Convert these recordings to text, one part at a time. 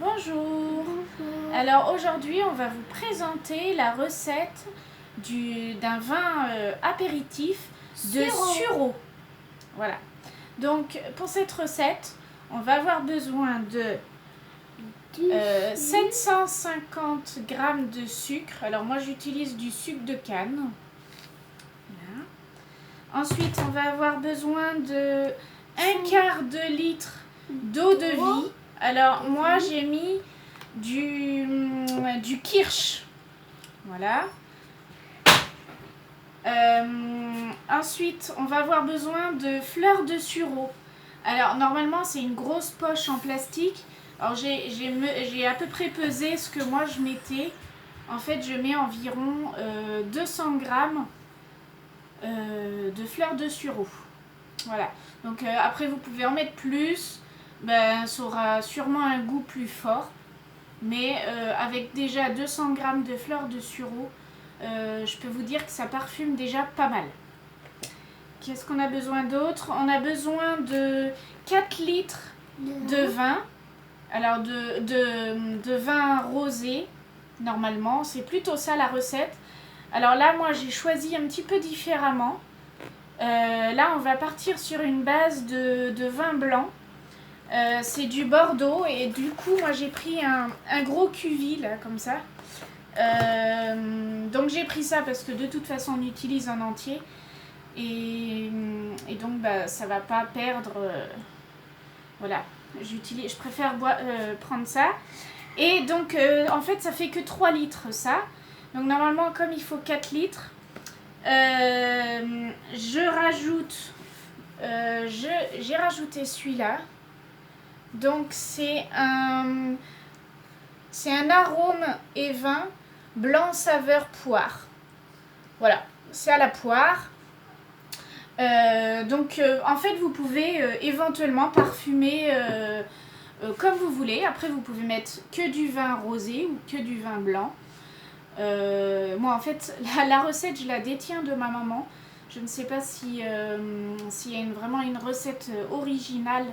Bonjour. Bonjour. Alors aujourd'hui on va vous présenter la recette d'un vin apéritif de sureau. Voilà. Donc pour cette recette, on va avoir besoin de 750 g de sucre. Alors moi j'utilise du sucre de canne. Voilà. Ensuite on va avoir besoin de 1/4 de litre d'eau de vie. Alors moi j'ai mis du kirsch. Voilà. Ensuite on va avoir besoin de fleurs de sureau. Alors normalement c'est une grosse poche en plastique. Alors j'ai à peu près pesé ce que moi je mettais. En fait je mets environ 200 g de fleurs de sureau. Voilà. Donc après vous pouvez en mettre plus. Ben, ça aura sûrement un goût plus fort. Mais avec déjà 200 g de fleurs de sureau, je peux vous dire que ça parfume déjà pas mal. Qu'est-ce qu'on a besoin d'autre? On a besoin de 4 litres de vin. Alors de vin rosé, normalement. C'est plutôt ça la recette. Alors là, moi j'ai choisi un petit peu différemment. Là, on va partir sur une base de vin blanc. C'est du Bordeaux et du coup moi j'ai pris un gros cuvi là comme ça. Donc j'ai pris ça parce que de toute façon on utilise en entier et donc bah, ça va pas perdre. Voilà, je préfère prendre ça. Et donc en fait ça fait que 3 litres ça. Donc normalement comme il faut 4 litres, j'ai rajouté celui-là. Donc c'est un arôme et vin blanc saveur poire. Voilà, c'est à la poire. En fait vous pouvez éventuellement parfumer comme vous voulez. Après vous pouvez mettre que du vin rosé ou que du vin blanc. Moi en fait la recette je la détiens de ma maman. Je ne sais pas s'il y a vraiment une recette originale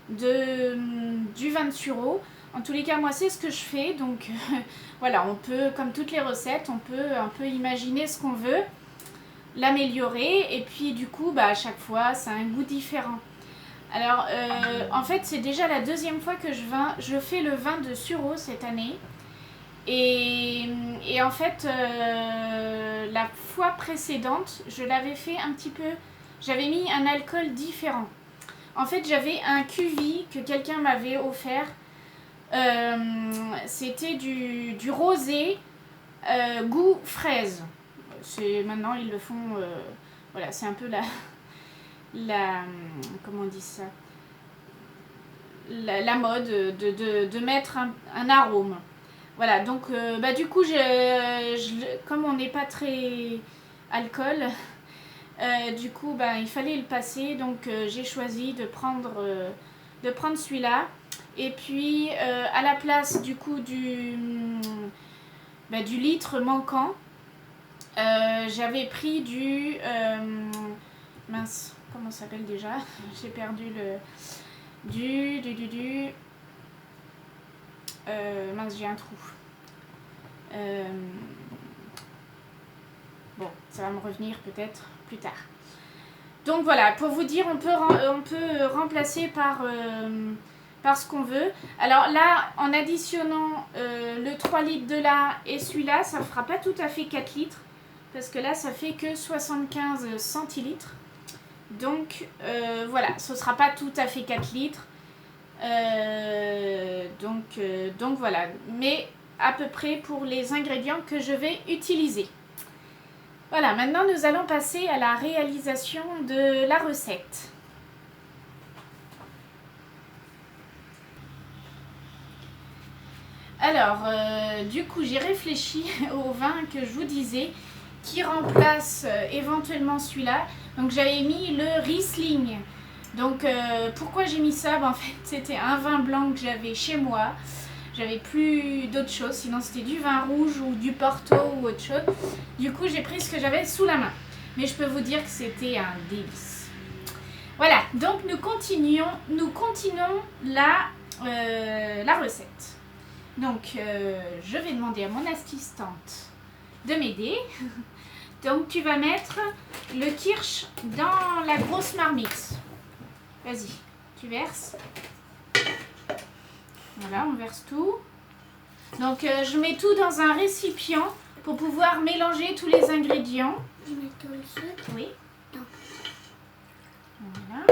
du vin de sureau. En tous les cas moi c'est ce que je fais, donc voilà, on peut, comme toutes les recettes, on peut un peu imaginer ce qu'on veut, l'améliorer et puis du coup bah, à chaque fois ça a un goût différent. Alors en fait c'est déjà la deuxième fois que je fais le vin de sureau cette année et en fait la fois précédente je l'avais fait un petit peu, j'avais mis un alcool différent. En fait, j'avais un cuvi que quelqu'un m'avait offert. C'était du rosé goût fraise. Maintenant, ils le font... voilà, c'est un peu comment on dit ça, la mode de mettre un arôme. Voilà, donc bah, du coup, comme on n'est pas très alcool... du coup ben, il fallait le passer, donc j'ai choisi de prendre celui-là et puis à la place du coup du litre manquant, j'avais pris mince, comment ça s'appelle déjà, j'ai perdu mince, j'ai un trou. Bon, ça va me revenir peut-être plus tard. Donc voilà, pour vous dire, on peut remplacer par ce qu'on veut. Alors là, en additionnant le 3 litres de là et celui-là, ça ne fera pas tout à fait 4 litres. Parce que là, ça fait que 75 centilitres. Donc voilà, ce ne sera pas tout à fait 4 litres. Donc voilà, mais à peu près pour les ingrédients que je vais utiliser. Voilà, maintenant nous allons passer à la réalisation de la recette. Alors, du coup, j'ai réfléchi au vin que je vous disais, qui remplace éventuellement celui-là. Donc, j'avais mis le Riesling. Donc, pourquoi j'ai mis ça? En fait, c'était un vin blanc que j'avais chez moi. J'avais plus d'autre chose, sinon c'était du vin rouge ou du Porto ou autre chose. Du coup, j'ai pris ce que j'avais sous la main. Mais je peux vous dire que c'était un délice. Voilà, donc nous continuons la recette. Donc, je vais demander à mon assistante de m'aider. Donc, tu vas mettre le kirsch dans la grosse marmite. Vas-y, tu verses. Voilà, on verse tout. Donc, je mets tout dans un récipient pour pouvoir mélanger tous les ingrédients. Je mets tout le sucre. Oui. Non. Voilà.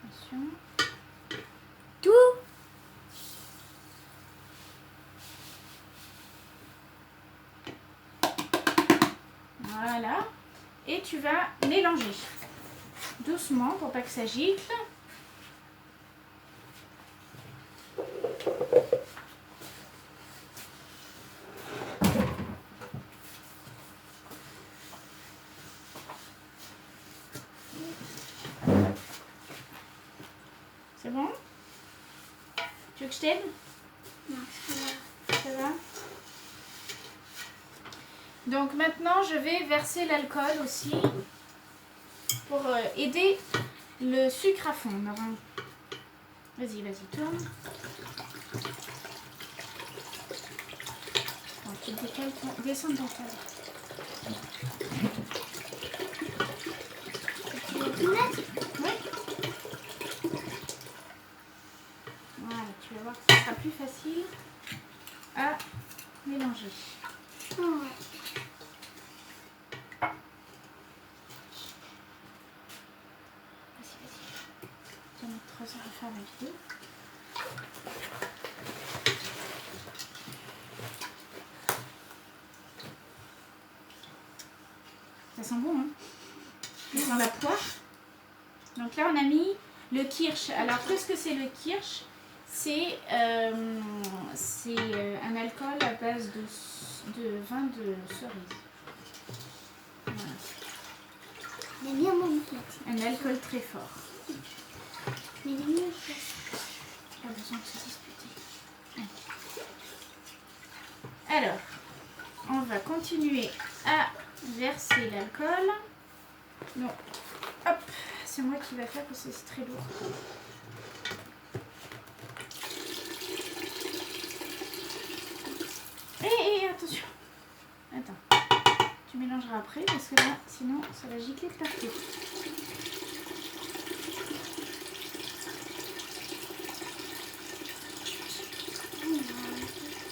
Attention. Tout. Voilà. Et tu vas mélanger doucement pour pas que ça gicle. C'est bon? Tu veux que je t'aide? Non, ça va. Ça va? Donc maintenant, je vais verser l'alcool aussi pour aider le sucre à fondre. Vas-y, vas-y, tourne. Bon, tu décales ton... Descends ton table. Tu veux tout mettre? Oui. Voilà, tu vas voir que ce sera plus facile à mélanger. Oh, ouais. Vas-y, vas-y. Tu vas mettre 3 heures à faire la vidéo. Ça sent bon, hein? Ça sent la poire. Donc là, on a mis le kirsch. Alors, qu'est-ce que c'est le kirsch? C'est un alcool à base de vin de cerise. Voilà. Il est bien mon plat. Un alcool très fort. Mais il est mieux. Pas besoin de se disputer. Alors, on va continuer à verser l'alcool. Non, hop, c'est moi qui va faire parce que c'est très lourd. Et attention. Attends. Tu mélangeras après parce que là, sinon, ça va gicler de partout.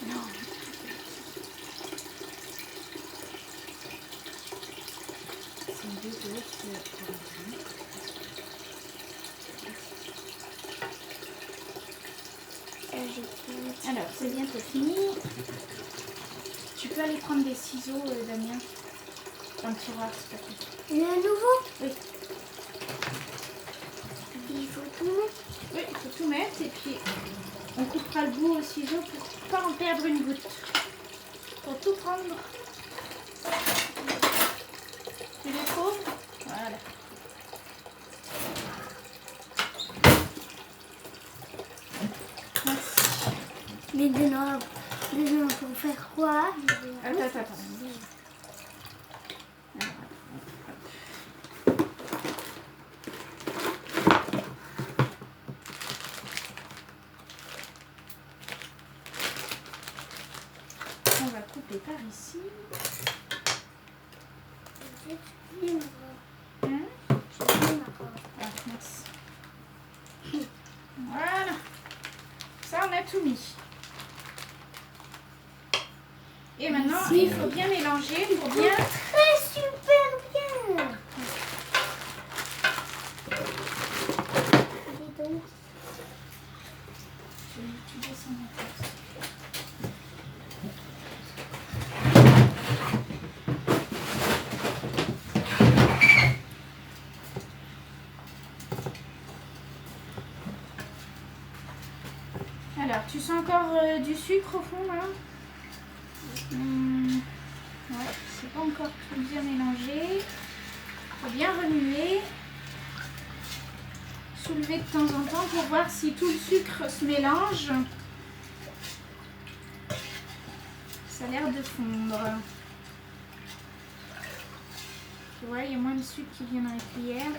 Non. C'est une vidéo Alors, c'est bientôt fini. Tu peux aller prendre des ciseaux, Damien, dans le tiroir, s'il te plaît. Le nouveau? Oui. Il faut tout mettre. Oui, il faut tout mettre et puis on coupera le bout au ciseau pour pas en perdre une goutte. Pour tout prendre. Tu les trouves? Voilà. Merci. Mais dedans pour faire quoi? Attends. On va couper par ici. Hein? Ah, merci. Voilà. Ça, on a tout mis. Et maintenant, Merci. il faut bien mélanger pour bien... Très super bien. Dis donc. Tu descends un peu. Alors, tu sens encore du sucre au fond là? Ouais, c'est pas encore tout bien mélangé. Faut bien remuer. Soulever de temps en temps pour voir si tout le sucre se mélange. Ça a l'air de fondre. Tu vois, il y a moins de sucre qui vient dans la cuillère.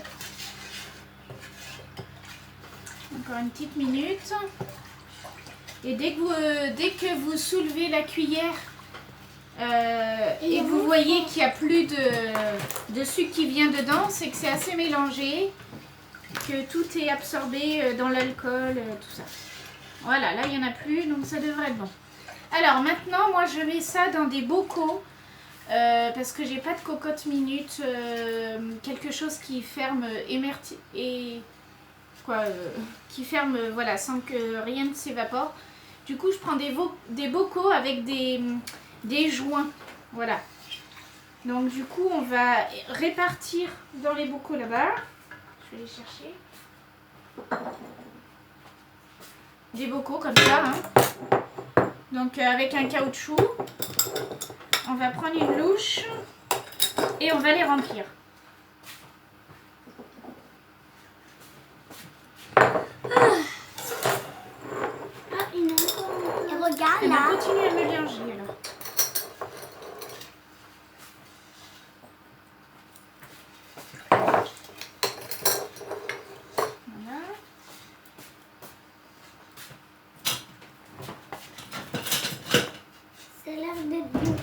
Encore une petite minute. Et dès que vous soulevez la cuillère et vous voyez qu'il n'y a plus de sucre qui vient dedans, c'est que c'est assez mélangé, que tout est absorbé dans l'alcool, tout ça. Voilà, là il n'y en a plus, donc ça devrait être bon. Alors maintenant, moi je mets ça dans des bocaux, parce que j'ai pas de cocotte minute, quelque chose qui ferme qui ferme, voilà, sans que rien ne s'évapore. Du coup, je prends des bocaux avec des joints, voilà. Donc du coup, on va répartir dans les bocaux là-bas. Je vais les chercher. Des bocaux comme ça, hein. Donc avec un caoutchouc, on va prendre une louche et on va les remplir. Et regarde Et là. on continue à mélanger alors. Voilà. Ça a l'air d'être bon.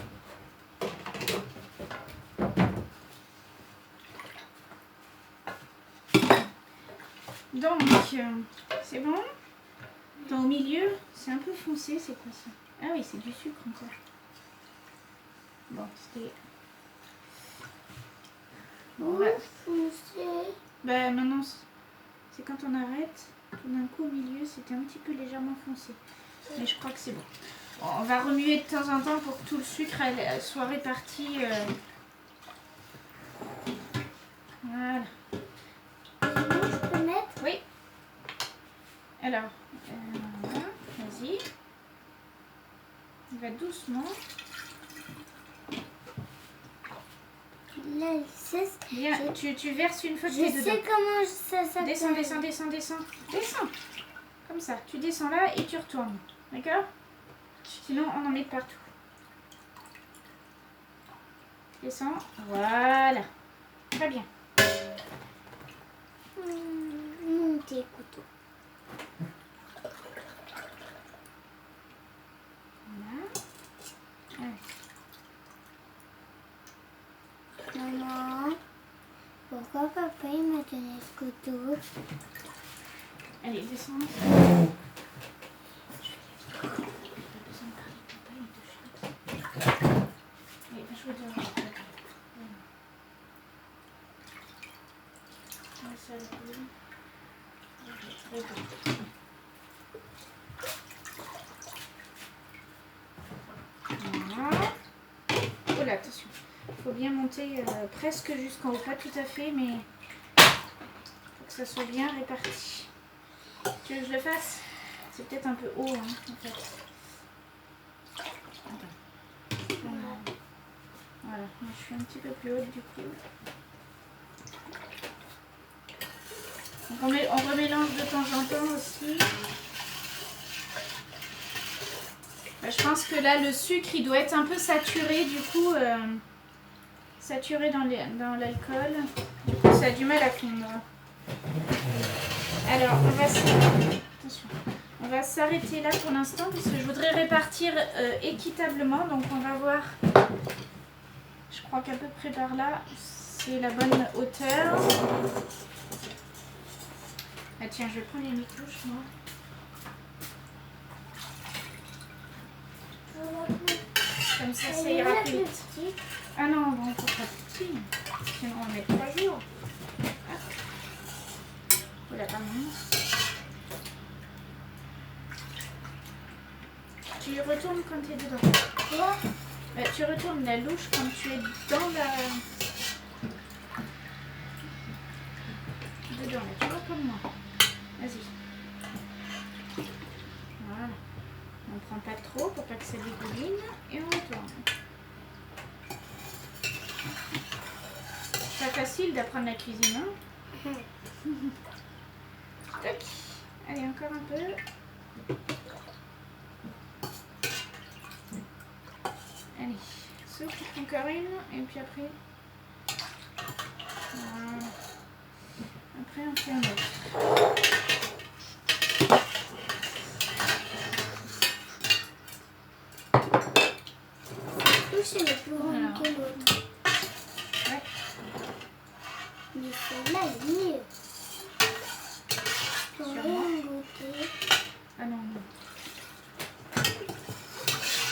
Donc, c'est bon. Dans au milieu, c'est un peu foncé, c'est quoi ça? Ah oui, c'est du sucre encore. Bon, c'était... Bon, Bon, foncé. bah maintenant, c'est quand on arrête, tout d'un coup au milieu, c'était un petit peu légèrement foncé. Mais je crois que c'est bon. Bon, on va remuer de temps en temps pour que tout le sucre soit réparti. Voilà. Sinon, je peux mettre. Oui. Alors, voilà, vas-y. On va doucement. Là, il cesse. Bien, tu verses une fois que Je t'es dedans. sais comment ça s'appelle. Descends, descends, descends, descends. Descends. Comme ça, tu descends là et tu retournes. D'accord? Sinon, on en met partout. Descends. Voilà. Très bien. Mon petit couteau. Voilà. Allez. Maman, pourquoi papa il m'a donné ce couteau? Allez, descends. Allez, va jouer dehors. Ça, le coup. Très bien. Voilà. Oh là, attention. Il faut bien monter presque jusqu'en haut. Pas tout à fait, mais il faut que ça soit bien réparti. Tu veux que je le fasse? C'est peut-être un peu haut, hein, en fait. Voilà, moi je suis un petit peu plus haute du coup. Donc on remélange de temps en temps aussi. Je pense que là le sucre il doit être un peu saturé du coup, saturé dans l'alcool. Du coup ça a du mal à fondre. Alors on va s'arrêter là pour l'instant parce que je voudrais répartir équitablement. Donc on va voir, je crois qu'à peu près par là c'est la bonne hauteur. Ah tiens, je vais prendre les microuches moi. Comme ça ira plus vite. Ah non, on va encore pas plus petit. Sinon on va mettre 3 jours. Voilà, pas mal. Tu retournes quand tu es dedans. Quoi? Tu retournes la louche quand tu es dans la... Dedans, là, tu vois comme moi. Vas-y. Voilà. On prend pas trop pour pas que ça dégouline et on retourne. C'est pas facile d'apprendre la cuisine, hein? Tac. Allez, encore un peu. Allez, souffle encore une et puis après... Voilà. Après on fait un autre. Ah non, non.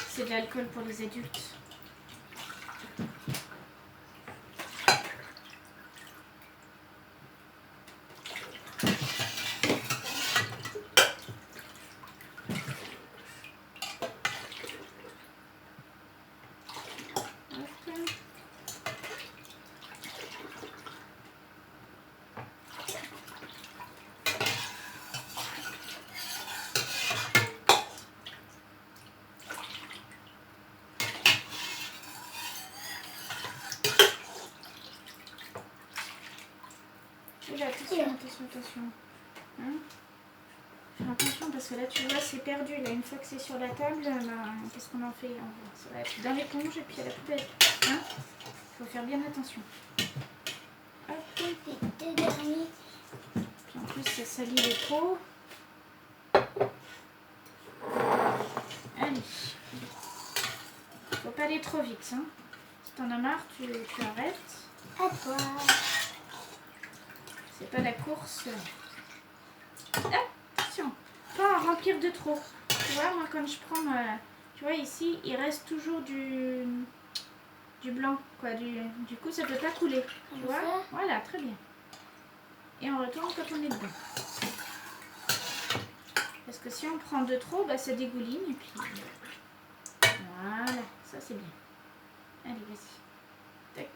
C'est de l'alcool pour les adultes. Attention. Hein, fais attention parce que là tu vois c'est perdu. Là une fois que c'est sur la table, qu'est-ce qu'on en fait? Ça va être dans l'éponge et puis à la poubelle. Hein, faut faire bien attention. Hop, les 2 derniers. Puis en plus ça salit les pots. Allez. Faut pas aller trop vite. Hein. Si t'en as marre, tu arrêtes. À toi. C'est pas la course. Ah, attention, pas en remplir de trop. Tu vois, moi quand je prends, tu vois ici, il reste toujours du blanc, quoi. Du coup, ça peut pas couler. Tu vois, voilà, très bien. Et on retourne quand on est dedans. Parce que si on prend de trop, bah, ça dégouline et puis voilà, ça c'est bien. Allez, vas-y. Tac.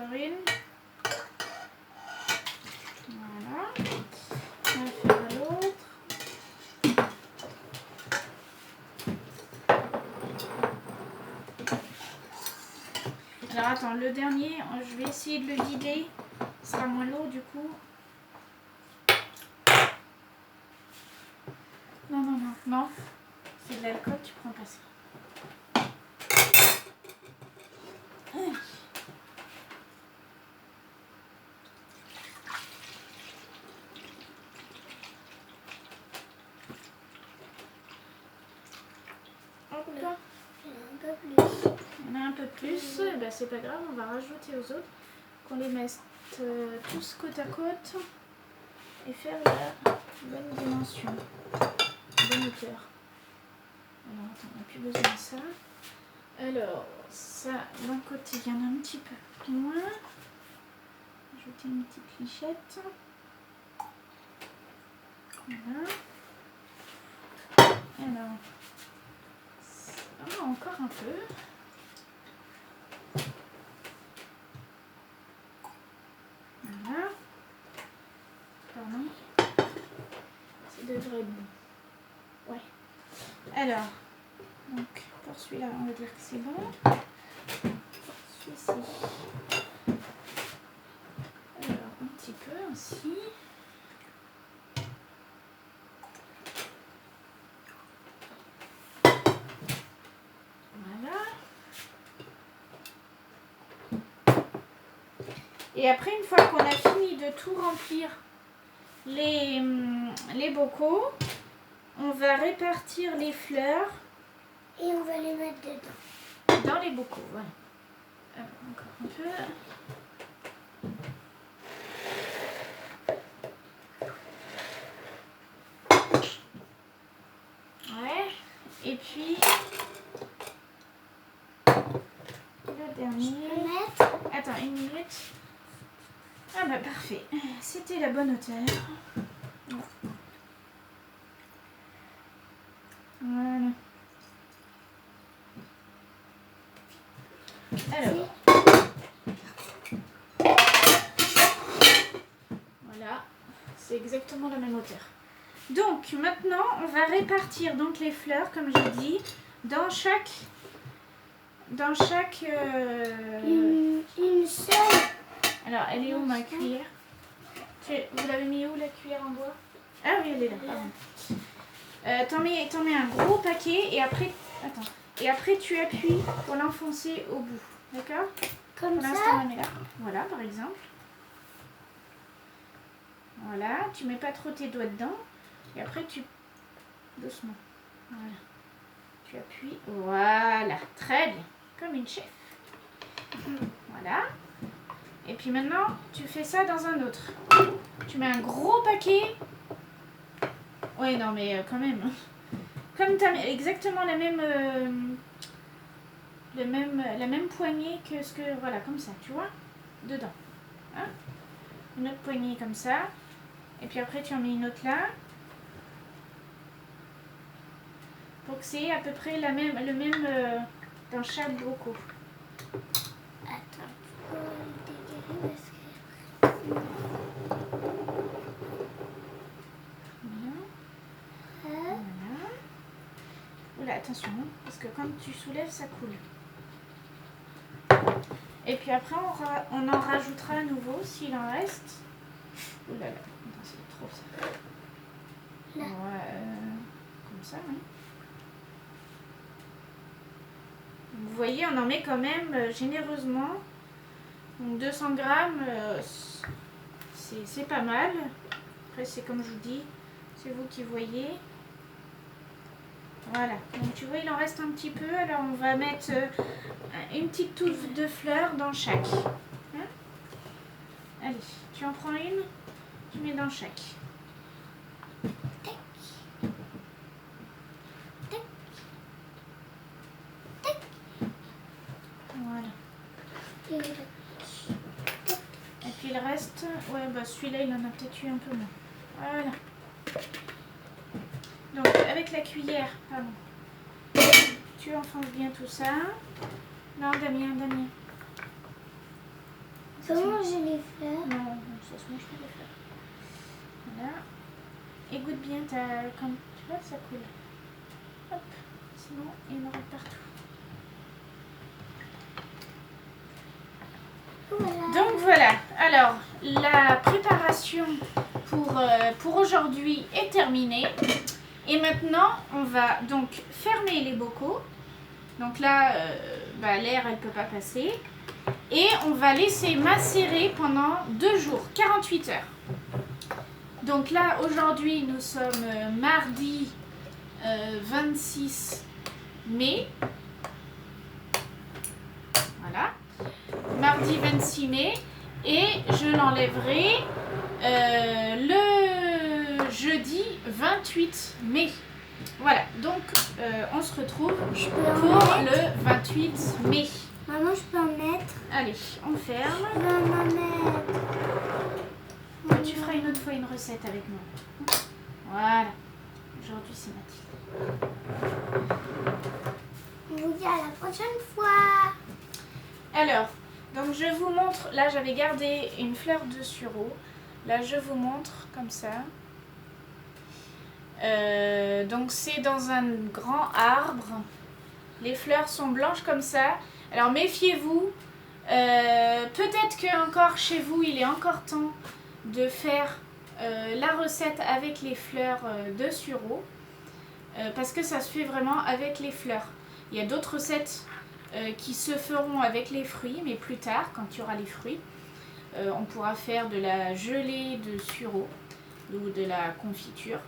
Encore une. Voilà. On va faire l'autre. Alors attends, le dernier, je vais essayer de le vider. Ce sera moins lourd du coup. Non, non, non, non. C'est de l'alcool, tu prends pas ça. Il y en a un peu plus, ben, c'est pas grave, on va rajouter aux autres. Qu'on les mette tous côte à côte et faire la bonne dimension, bonne hauteur. Alors attends, on n'a plus besoin de ça. Alors, ça, d'un côté, il y en a un petit peu moins. Ajouter une petite lichette. Voilà. Alors, ça, encore un peu. Voilà. Pardon. Ça devrait être bon. Ouais. Alors, donc, pour celui-là, on va dire que c'est bon. Celui-ci. Alors, un petit peu aussi. Voilà. Et après, une fois qu'on a fini de tout remplir les bocaux, on va répartir les fleurs. Et on va les mettre dedans. Dans les bocaux, voilà. Alors, encore un peu. Ouais. Et puis, le dernier. Attends, une minute. Ah bah parfait. C'était la bonne hauteur. Voilà. Alors. Voilà. C'est exactement la même hauteur. Donc maintenant, on va répartir donc les fleurs, comme j'ai dit, dans chaque Une seule. Alors, elle est où ma cuillère? Vous l'avez mis où la cuillère en bois? Ah oui, elle est là. Pardon. T'en mets un gros paquet et après, attends, et après tu appuies pour l'enfoncer au bout, d'accord? Comme Pour ça. l'instant, on est là. Voilà, par exemple. Voilà, tu mets pas trop tes doigts dedans et après tu doucement. Voilà, tu appuies. Voilà, très bien, comme une chef. Voilà. Et puis maintenant, tu fais ça dans un autre. Tu mets un gros paquet. Ouais, non, mais quand même. Comme tu as exactement la même poignée que ce que... Voilà, comme ça, tu vois. Dedans. Hein? Une autre poignée comme ça. Et puis après, tu en mets une autre là. Pour que c'est à peu près le même dans chaque bocaux. Attends, je peux le dégager parce que... Voilà. Oula, attention, parce que quand tu soulèves, ça coule. Et puis après, on en rajoutera à nouveau s'il en reste. Oula, là, attends, c'est trop ça. Là. Ouais, comme ça, oui. Vous voyez, on en met quand même généreusement. Donc 200 grammes, c'est pas mal. Après, c'est comme je vous dis, c'est vous qui voyez. Voilà, donc tu vois, il en reste un petit peu. Alors, on va mettre une petite touffe de fleurs dans chaque. Hein? Allez, tu en prends une, tu mets dans chaque. Voilà. Et puis le reste, ouais, bah celui-là, il en a peut-être eu un peu moins. Voilà. Donc, avec la cuillère, pardon, tu enfonces bien tout ça. Non, Damien. Comment je les fleurs? Non, ça se mange pas les fleurs. Voilà. Égoutte bien comme tu vois, ça coule. Hop, sinon il y en aura partout. Voilà. Donc voilà, alors la préparation pour aujourd'hui est terminée. Et maintenant, on va donc fermer les bocaux. Donc là, l'air, elle ne peut pas passer. Et on va laisser macérer pendant 2 jours, 48 heures. Donc là, aujourd'hui, nous sommes mardi 26 mai. Voilà. Mardi 26 mai. Et je l'enlèverai le jeudi 28 mai. Voilà, donc on se retrouve pour le 28 mai. Maman, je peux en mettre? Allez, on ferme. Je peux en mettre. Tu feras une autre fois une recette avec moi. Voilà. Aujourd'hui, c'est Mathilde. On vous dit à la prochaine fois. Alors, donc je vous montre. Là, j'avais gardé une fleur de sureau. Là, je vous montre comme ça. Donc, c'est dans un grand arbre. Les fleurs sont blanches comme ça. Alors, méfiez-vous. Peut-être que encore chez vous, il est encore temps de faire la recette avec les fleurs de sureau. Parce que ça se fait vraiment avec les fleurs. Il y a d'autres recettes qui se feront avec les fruits, mais plus tard, quand il y aura les fruits, on pourra faire de la gelée de sureau ou de la confiture.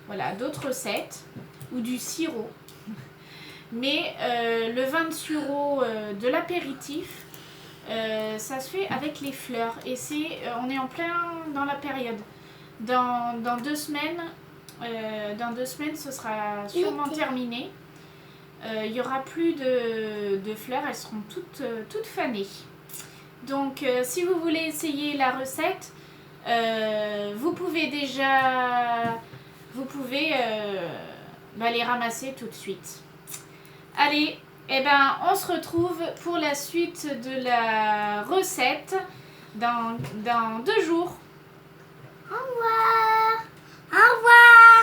Voilà, d'autres recettes ou du sirop. Mais le vin de sureau de l'apéritif, ça se fait avec les fleurs. Et on est en plein dans la période. Dans 2 semaines, ce sera sûrement terminé. Il n'y aura plus de fleurs, elles seront toutes fanées. Donc, si vous voulez essayer la recette, vous pouvez les ramasser tout de suite. Allez, on se retrouve pour la suite de la recette dans 2 jours. Au revoir. Au revoir.